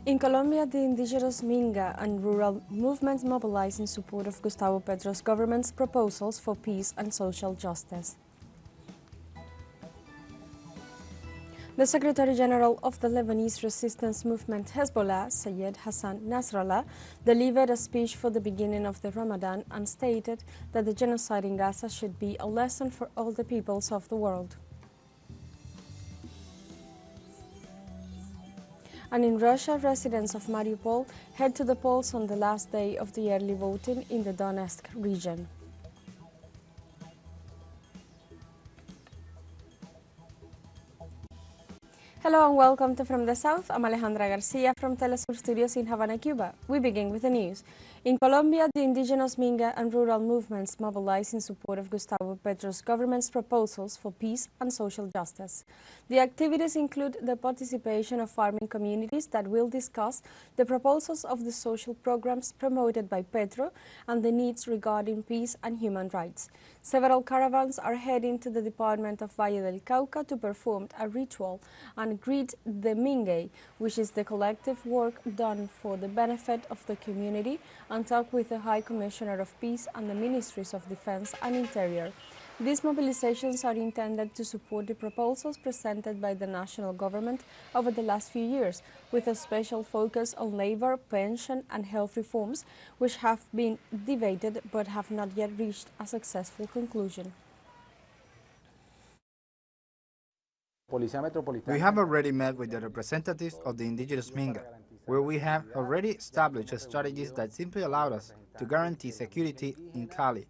In Colombia, the Indigenous Minga and rural movements mobilized in support of Gustavo Petro's government's proposals for peace and social justice. The Secretary General of the Lebanese resistance movement Hezbollah, Sayed Hassan Nasrallah, delivered a speech for the beginning of the Ramadan and stated that the genocide in Gaza should be a lesson for all the peoples of the world. And in Russia, residents of Mariupol head to the polls on the last day of the early voting in the Donetsk region. Hello and welcome to From the South. I'm Alejandra Garcia from teleSUR Studios in Havana, Cuba. We begin with the news. In Colombia, the Indigenous Minga and rural movements mobilized in support of Gustavo Petro's government's proposals for peace and social justice. The activities include the participation of farming communities that will discuss the proposals of the social programs promoted by Petro and the needs regarding peace and human rights. Several caravans are heading to the department of Valle del Cauca to perform a ritual and greet the Minga, which is the collective work done for the benefit of the community, and talk with the High Commissioner of Peace and the Ministries of Defense and Interior. These mobilizations are intended to support the proposals presented by the national government over the last few years, with a special focus on labor, pension and health reforms, which have been debated but have not yet reached a successful conclusion. We have already met with the representatives of the Indigenous Minga, where we have already established strategies that simply allow us to guarantee security in Cali,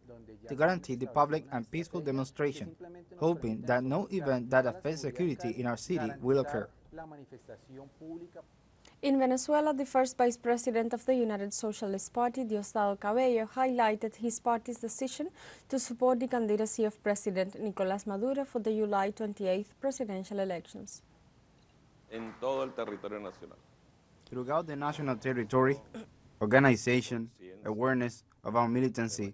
to guarantee the public and peaceful demonstration, hoping that no event that affects security in our city will occur. In Venezuela, the first vice president of the United Socialist Party, Diosdado Cabello, highlighted his party's decision to support the candidacy of President Nicolás Maduro for the July 28th presidential elections. Throughout the national territory, organization, awareness of our militancy,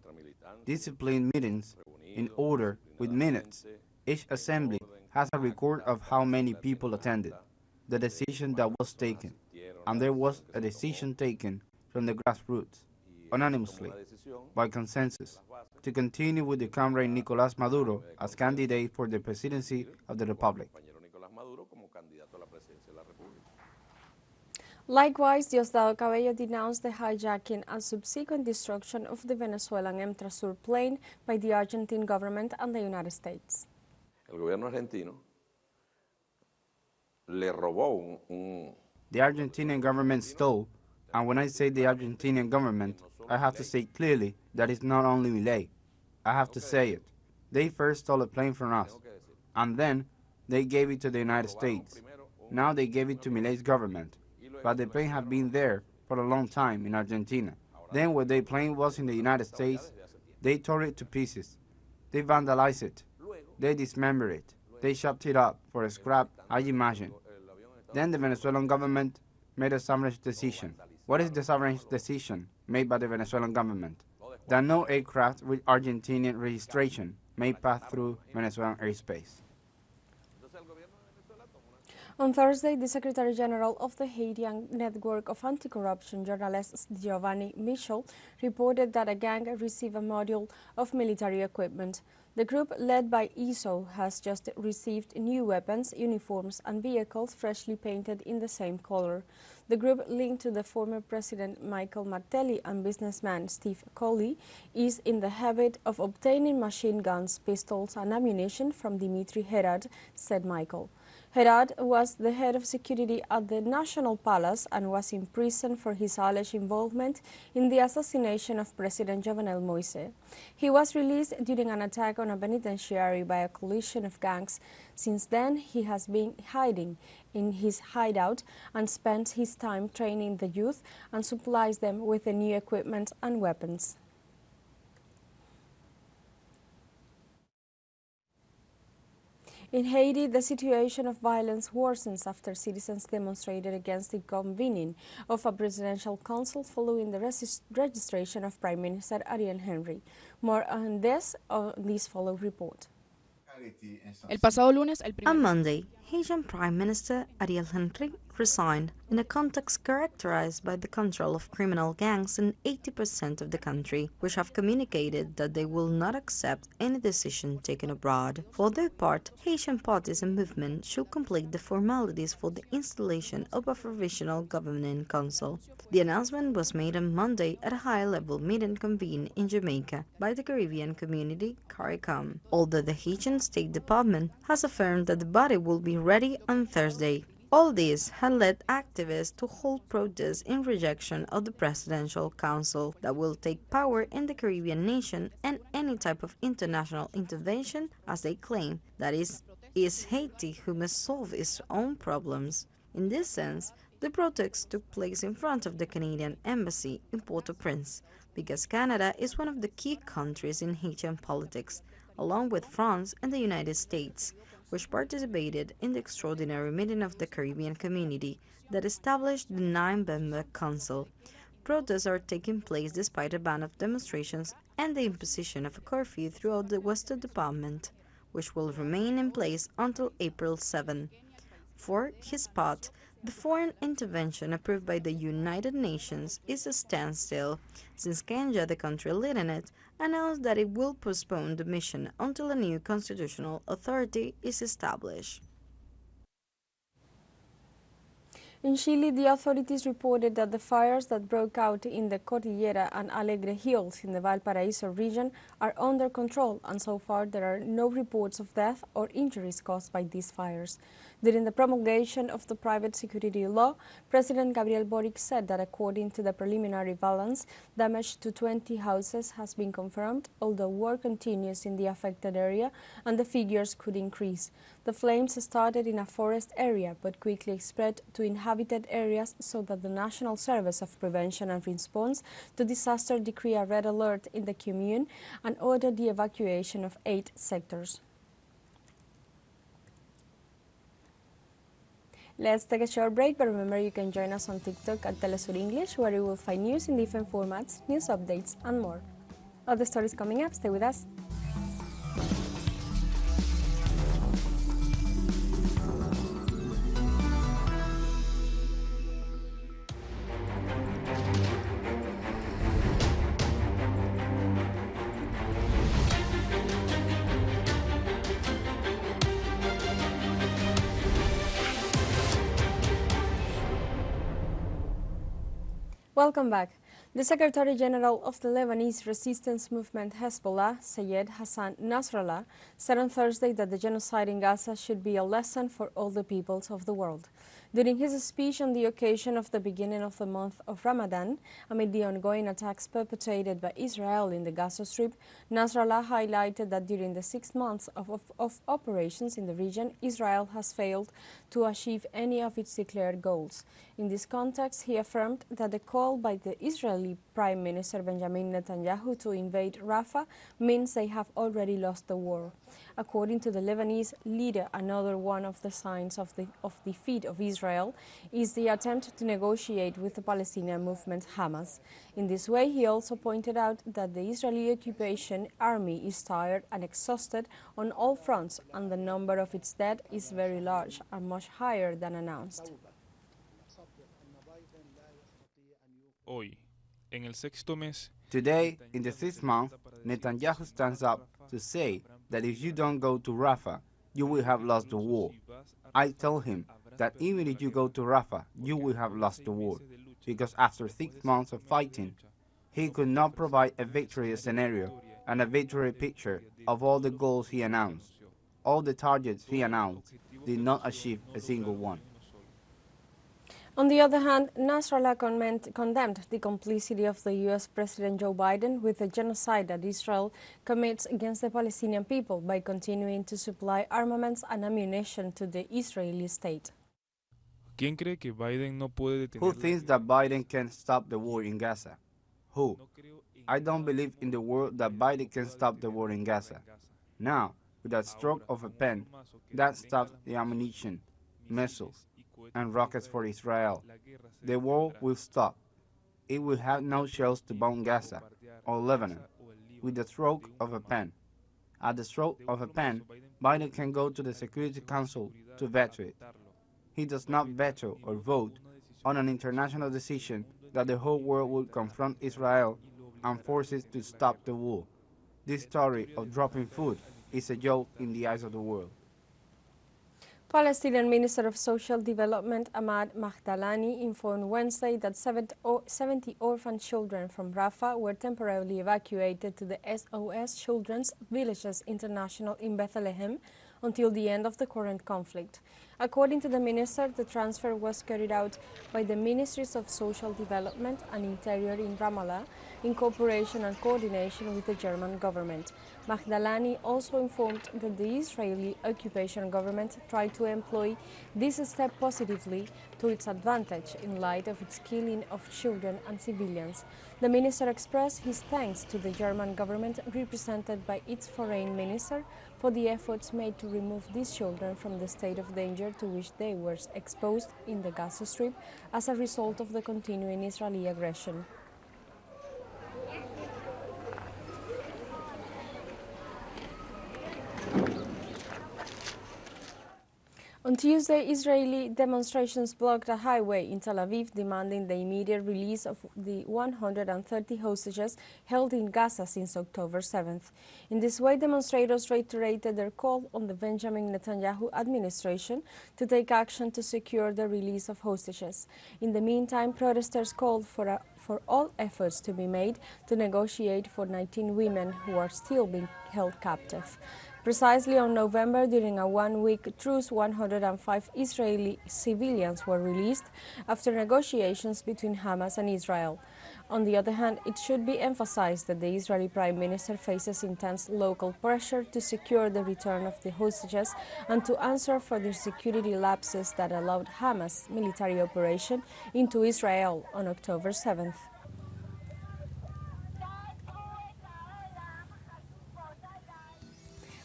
disciplined meetings in order with minutes. Each assembly has a record of how many people attended, the decision that was taken, and there was a decision taken from the grassroots, unanimously, by consensus, to continue with the comrade Nicolás Maduro as candidate for the presidency of the Republic. Likewise, Diosdado Cabello denounced the hijacking and subsequent destruction of the Venezuelan teleSUR plane by the Argentine government and the United States. The Argentinian government stole, and when I say the Argentinian government, I have to say clearly that it's not only Milei. I have to say it. They first stole a plane from us, and then they gave it to the United States. Now they gave it to Milei's government. But the plane had been there for a long time in Argentina. Then when the plane was in the United States, they tore it to pieces. They vandalized it. They dismembered it. They chopped it up for scrap, I imagine. Then the Venezuelan government made a sovereign decision. What is the sovereign decision made by the Venezuelan government? That no aircraft with Argentinian registration may pass through Venezuelan airspace. On Thursday, the Secretary General of the Haitian Network of Anti-Corruption Journalists, Giovanni Michel, reported that a gang received a module of military equipment. The group, led by ISO, has just received new weapons, uniforms and vehicles freshly painted in the same color. The group, linked to the former President Michael Martelly and businessman Steve Colley, is in the habit of obtaining machine guns, pistols and ammunition from Dimitri Herad, said Michael. Herad was the head of security at the National Palace and was in prison for his alleged involvement in the assassination of President Jovenel Moise. He was released during an attack on a penitentiary by a coalition of gangs. Since then, he has been hiding in his hideout and spent his time training the youth and supplies them with the new equipment and weapons. In Haiti, the situation of violence worsens after citizens demonstrated against the convening of a presidential council following the registration of Prime Minister Ariel Henry. More on this follow report. El pasado lunes, On Monday, Haitian Prime Minister Ariel Henry resigned in a context characterized by the control of criminal gangs in 80% of the country, which have communicated that they will not accept any decision taken abroad. For their part, Haitian parties and movements should complete the formalities for the installation of a provisional governing council. The announcement was made on Monday at a high-level meeting convened in Jamaica by the Caribbean community CARICOM, although the Haitian State Department has affirmed that the body will be ready on Thursday. All this had led activists to hold protests in rejection of the Presidential Council that will take power in the Caribbean nation and any type of international intervention, as they claim, that is Haiti who must solve its own problems. In this sense, the protests took place in front of the Canadian Embassy in Port-au-Prince, because Canada is one of the key countries in Haitian politics, along with France and the United States, which participated in the extraordinary meeting of the Caribbean community that established the 9-member council. Protests are taking place despite a ban of demonstrations and the imposition of a curfew throughout the Western Department, which will remain in place until April 7. For his part, the foreign intervention approved by the United Nations is a standstill, since Kenya, the country leading it, announced that it will postpone the mission until a new constitutional authority is established. In Chile, the authorities reported that the fires that broke out in the Cordillera and Alegre Hills in the Valparaiso region are under control, and so far there are no reports of death or injuries caused by these fires. During the promulgation of the private security law, President Gabriel Boric said that according to the preliminary balance, damage to 20 houses has been confirmed, although work continues in the affected area and the figures could increase. The flames started in a forest area but quickly spread to inhabited areas, so that the National Service of Prevention and Response to Disaster decreed a red alert in the commune and ordered the evacuation of 8 sectors. Let's take a short break, but remember you can join us on TikTok at teleSUR English, where you will find news in different formats, news updates, and more. Other stories coming up, stay with us. Welcome back. The Secretary General of the Lebanese resistance movement Hezbollah, Sayed Hassan Nasrallah, said on Thursday that the genocide in Gaza should be a lesson for all the peoples of the world. During his speech on the occasion of the beginning of the month of Ramadan, amid the ongoing attacks perpetrated by Israel in the Gaza Strip, Nasrallah highlighted that during the 6 months of operations in the region, Israel has failed to achieve any of its declared goals. In this context, he affirmed that the call by the Israeli Prime Minister Benjamin Netanyahu to invade Rafah means they have already lost the war. According to the Lebanese leader, another one of the signs of defeat of Israel is the attempt to negotiate with the Palestinian movement Hamas. In this way, he also pointed out that the Israeli occupation army is tired and exhausted on all fronts, and the number of its dead is very large and much higher than announced. Today, in the 6th month, Netanyahu stands up to say that if you don't go to Rafah, you will have lost the war. I tell him that even if you go to Rafah, you will have lost the war, because after 6 months of fighting, he could not provide a victory scenario and a victory picture of all the goals he announced. All the targets he announced did not achieve a single one. On the other hand, Nasrallah condemned the complicity of the U.S. President Joe Biden with the genocide that Israel commits against the Palestinian people by continuing to supply armaments and ammunition to the Israeli state. Who thinks that Biden can stop the war in Gaza? Who? I don't believe in the world that Biden can stop the war in Gaza. Now, with a stroke of a pen, that stops the ammunition, missiles, and rockets for Israel. The war will stop. It will have no shells to bomb Gaza or Lebanon with the stroke of a pen. At the stroke of a pen, Biden can go to the Security Council to veto it. He does not veto or vote on an international decision that the whole world will confront Israel and force it to stop the war. This story of dropping food is a joke in the eyes of the world. Palestinian Minister of Social Development Ahmad Magdalani informed Wednesday that 70 orphan children from Rafah were temporarily evacuated to the SOS Children's Villages International in Bethlehem until the end of the current conflict. According to the minister, the transfer was carried out by the Ministries of Social Development and Interior in Ramallah in cooperation and coordination with the German government. Magdalani also informed that the Israeli occupation government tried to employ this step positively to its advantage in light of its killing of children and civilians. The minister expressed his thanks to the German government, represented by its foreign minister, for the efforts made to remove these children from the state of danger to which they were exposed in the Gaza Strip as a result of the continuing Israeli aggression. On Tuesday, Israeli demonstrations blocked a highway in Tel Aviv, demanding the immediate release of the 130 hostages held in Gaza since October 7th. In this way, demonstrators reiterated their call on the Benjamin Netanyahu administration to take action to secure the release of hostages. In the meantime, protesters called for all efforts to be made to negotiate for 19 women who are still being held captive. Precisely on November, during a one-week truce, 105 Israeli civilians were released after negotiations between Hamas and Israel. On the other hand, it should be emphasized that the Israeli Prime Minister faces intense local pressure to secure the return of the hostages and to answer for the security lapses that allowed Hamas' military operation into Israel on October 7th.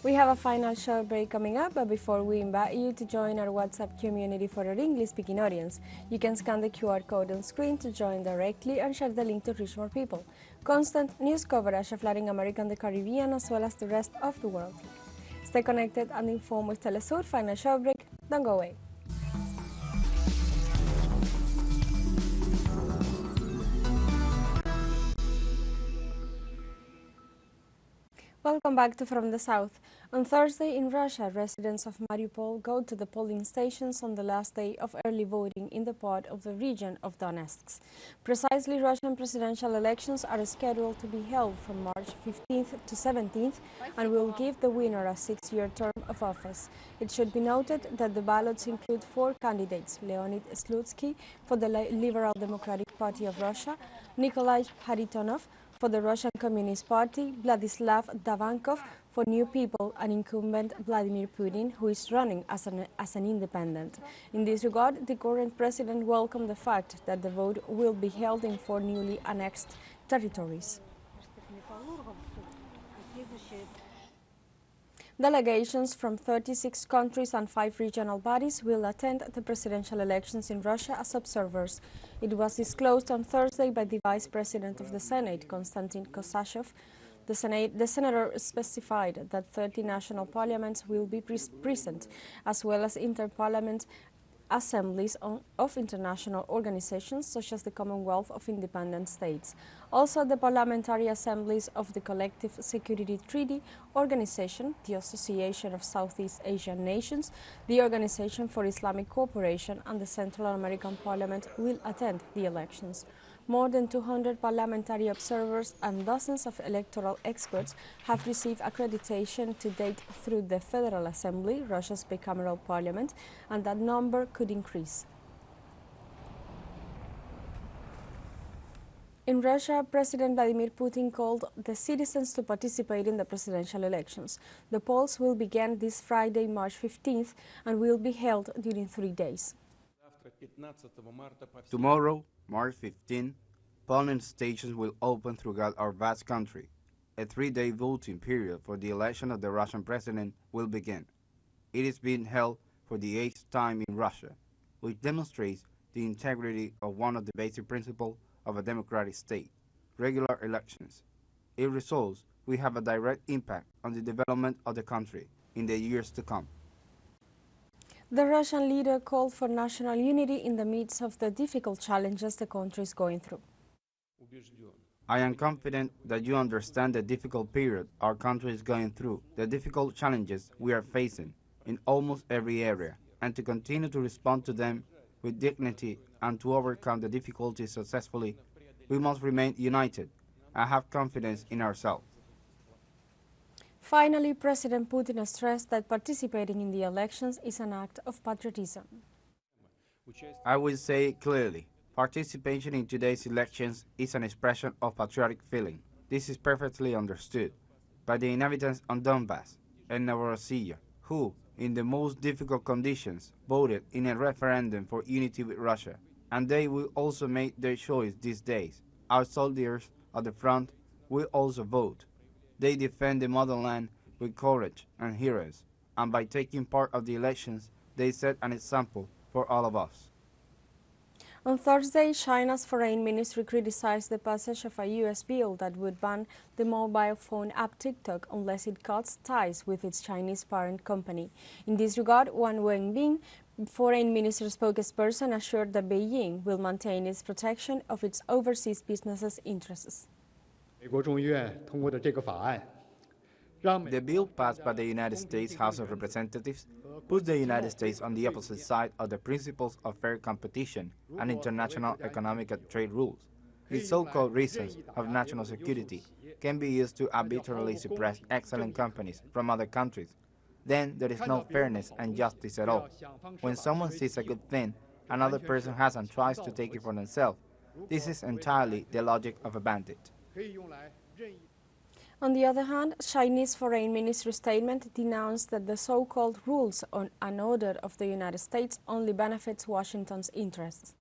We have a final short break coming up, but before we invite you to join our WhatsApp community for our English-speaking audience, you can scan the QR code on screen to join directly and share the link to reach more people. Constant news coverage of Latin America and the Caribbean, as well as the rest of the world. Stay connected and informed with teleSUR. Final short break. Don't go away. Welcome back to From the South. On Thursday in Russia, residents of Mariupol go to the polling stations on the last day of early voting in the part of the region of Donetsk. Precisely, Russian presidential elections are scheduled to be held from March 15th to 17th and will give the winner a 6-year term of office. It should be noted that the ballots include 4 candidates: Leonid Slutsky for the Liberal Democratic Party of Russia, Nikolai Haritonov for the Russian Communist Party, Vladislav Davankov for New People, and incumbent Vladimir Putin, who is running as an independent. In this regard, the current president welcomed the fact that the vote will be held in 4 newly annexed territories. Delegations from 36 countries and 5 regional bodies will attend the presidential elections in Russia as observers. It was disclosed on Thursday by the Vice President of the Senate, Konstantin Kosachov. The senator specified that 30 national parliaments will be present, as well as interparliament assemblies of international organizations such as the Commonwealth of Independent States. Also, the parliamentary assemblies of the Collective Security Treaty Organization, the Association of Southeast Asian Nations, the Organization for Islamic Cooperation, and the Central American Parliament will attend the elections. More than 200 parliamentary observers and dozens of electoral experts have received accreditation to date through the Federal Assembly, Russia's bicameral parliament, and that number could increase. In Russia, President Vladimir Putin called the citizens to participate in the presidential elections. The polls will begin this Friday, March 15th, and will be held during 3 days. Tomorrow, March 15, polling stations will open throughout our vast country. A 3-day voting period for the election of the Russian president will begin. It is being held for the 8th time in Russia, which demonstrates the integrity of one of the basic principles of a democratic state, regular elections. Its results will have a direct impact on the development of the country in the years to come. The Russian leader called for national unity in the midst of the difficult challenges the country is going through. I am confident that you understand the difficult period our country is going through, the difficult challenges we are facing in almost every area, and to continue to respond to them with dignity and to overcome the difficulties successfully, we must remain united and have confidence in ourselves. Finally, President Putin stressed that participating in the elections is an act of patriotism. I will say it clearly. Participation in today's elections is an expression of patriotic feeling. This is perfectly understood by the inhabitants on Donbass and Novorossiya, who, in the most difficult conditions, voted in a referendum for unity with Russia. And they will also make their choice these days. Our soldiers at the front will also vote. They defend the motherland with courage and heroes, and by taking part of the elections, they set an example for all of us. On Thursday, China's foreign ministry criticized the passage of a U.S. bill that would ban the mobile phone app TikTok unless it cuts ties with its Chinese parent company. In this regard, Wang Wenbin, foreign ministry spokesperson, assured that Beijing will maintain its protection of its overseas businesses' interests. The bill passed by the United States House of Representatives puts the United States on the opposite side of the principles of fair competition and international economic and trade rules. Its so-called reasons of national security can be used to arbitrarily suppress excellent companies from other countries. Then there is no fairness and justice at all. When someone sees a good thing, another person has and tries to take it for themselves. This is entirely the logic of a bandit. On the other hand, Chinese Foreign Ministry statement denounced that the so-called rules on an order of the United States only benefits Washington's interests.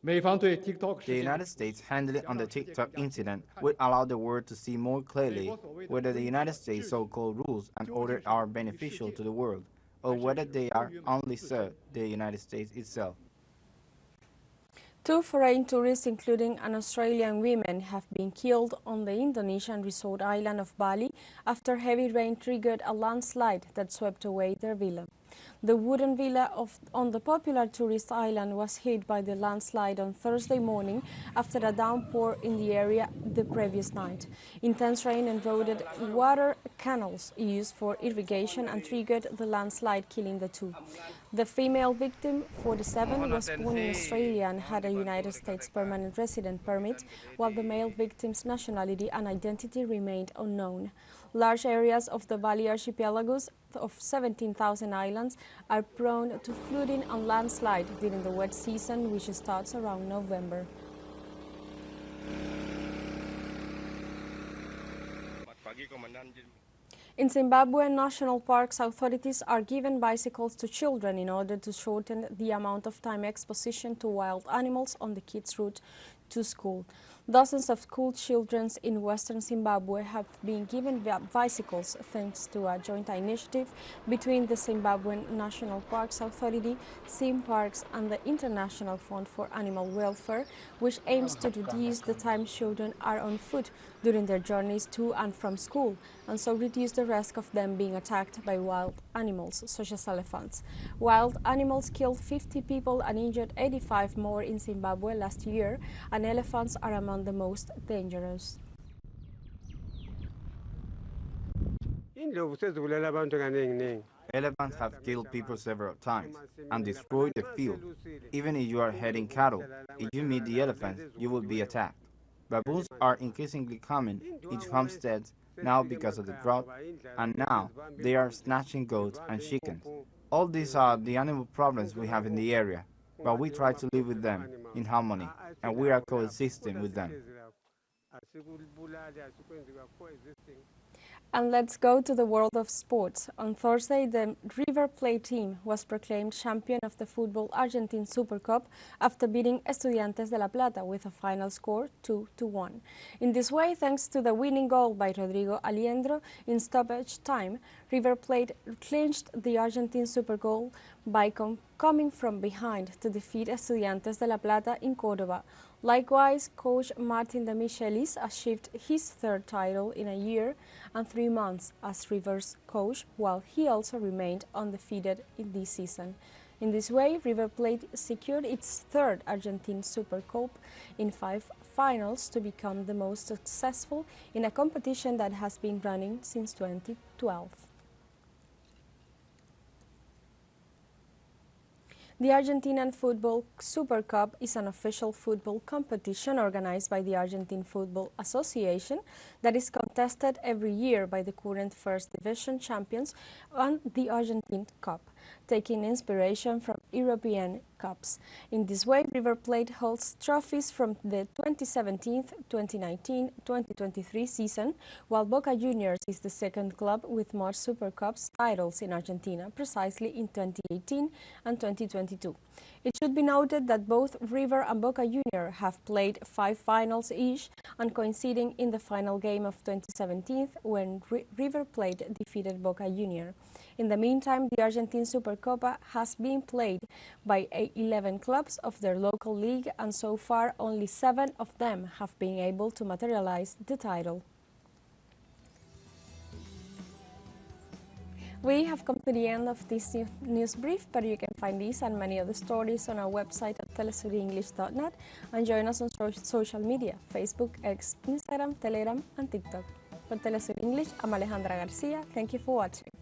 The United States handling on the TikTok incident would allow the world to see more clearly whether the United States so-called rules and orders are beneficial to the world, or whether they are only serve the United States itself. 2 foreign tourists, including an Australian woman, have been killed on the Indonesian resort island of Bali after heavy rain triggered a landslide that swept away their villa. The wooden villa on the popular tourist island was hit by the landslide on Thursday morning after a downpour in the area the previous night. Intense rain eroded water canals used for irrigation and triggered the landslide, killing the 2. The female victim, 47, was born in Australia and had a United States permanent resident permit, while the male victim's nationality and identity remained unknown. Large areas of the Bali archipelagos of 17,000 islands are prone to flooding and landslide during the wet season, which starts around November. In Zimbabwe, national parks authorities are giving bicycles to children in order to shorten the amount of time exposition to wild animals on the kids' route to school. Dozens of school children in western Zimbabwe have been given bicycles thanks to a joint initiative between the Zimbabwean National Parks Authority, Parks, and the International Fund for Animal Welfare, which aims to reduce the time children are on foot during their journeys to and from school, and so reduce the risk of them being attacked by wild animals, such as elephants. Wild animals killed 50 people and injured 85 more in Zimbabwe last year, and elephants are among the most dangerous. Elephants have killed people several times and destroyed the field. Even if you are herding cattle, if you meet the elephants, you will be attacked. Baboons are increasingly common in homesteads now because of the drought, and now they are snatching goats and chickens. All these are the animal problems we have in the area, but we try to live with them in harmony, and we are coexisting with them. And let's go to the world of sports. On Thursday, the River Plate team was proclaimed champion of the football Argentine Super Cup after beating Estudiantes de La Plata with a final score 2-1. In this way, thanks to the winning goal by Rodrigo Aliendro in stoppage time, River Plate clinched the Argentine Super Goal by coming from behind to defeat Estudiantes de La Plata in Córdoba. Likewise, coach Martin de Michelis achieved his third title in a year and 3 months as River's coach, while he also remained undefeated in this season. In this way, River Plate secured its third Argentine Super Cup in 5 finals to become the most successful in a competition that has been running since 2012. The Argentinian Football Super Cup is an official football competition organized by the Argentine Football Association that is contested every year by the current First Division champions and the Argentine Cup, taking inspiration from European Cups. In this way, River Plate holds trophies from the 2017, 2019, 2023 season, while Boca Juniors is the second club with more Super Cups titles in Argentina, precisely in 2018 and 2022. It should be noted that both River and Boca Juniors have played 5 finals each, and coinciding in the final game of 2017 when River Plate defeated Boca Juniors. In the meantime, the Argentine Supercopa has been played by 11 clubs of their local league, and so far only 7 of them have been able to materialize the title. We have come to the end of this news brief, but you can find these and many other stories on our website at telesurenglish.net and join us on social media, Facebook, X, Instagram, Telegram and TikTok. For Telesur English, I'm Alejandra Garcia. Thank you for watching.